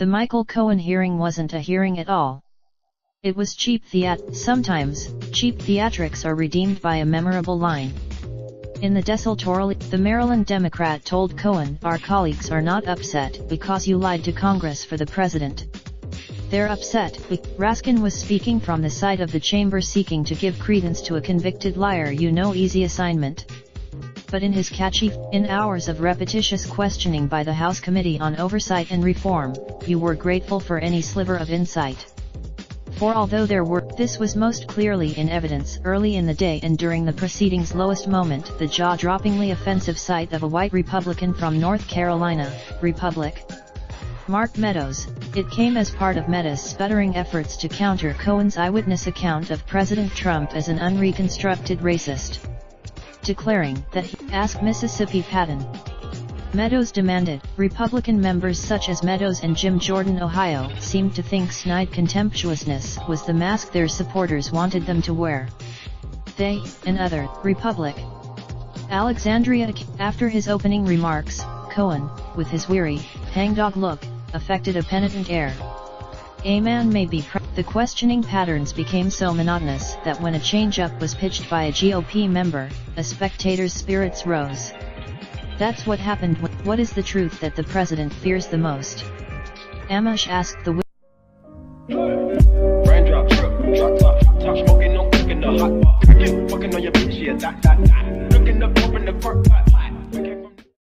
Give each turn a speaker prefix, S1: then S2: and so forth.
S1: The Michael Cohen hearing wasn't a hearing at all. It was cheap Sometimes, cheap theatrics are redeemed by a memorable line. In the desultory, the Maryland Democrat told Cohen, "Our colleagues are not upset because you lied to Congress for the president. They're upset." Raskin was speaking from the side of the chamber seeking to give credence to a convicted liar. Easy assignment. But in his in hours of repetitious questioning by the House Committee on Oversight and Reform, you were grateful for any sliver of insight. For although this was most clearly in evidence early in the day and during the proceedings' lowest moment, the jaw-droppingly offensive sight of a white Republican from North Carolina, Mark Meadows, it came as part of Meta's sputtering efforts to counter Cohen's eyewitness account of President Trump as an unreconstructed racist, declaring that he asked Mississippi Patton. Meadows demanded. Republican members such as Meadows and Jim Jordan, Ohio, seemed to think snide contemptuousness was the mask their supporters wanted them to wear. They, and other, Alexandria. After his opening remarks, Cohen, with his weary, hangdog look, affected a penitent air. A man may be The questioning patterns became so monotonous that when a change-up was pitched by a GOP member, a spectator's spirits rose. That's what happened. What is the truth that the president fears the most? Amish asked the
S2: Raindrop, drop top, smoking, no cooking the hot bar. Fucking on your bitch, yeah, that. Looking up, open the park.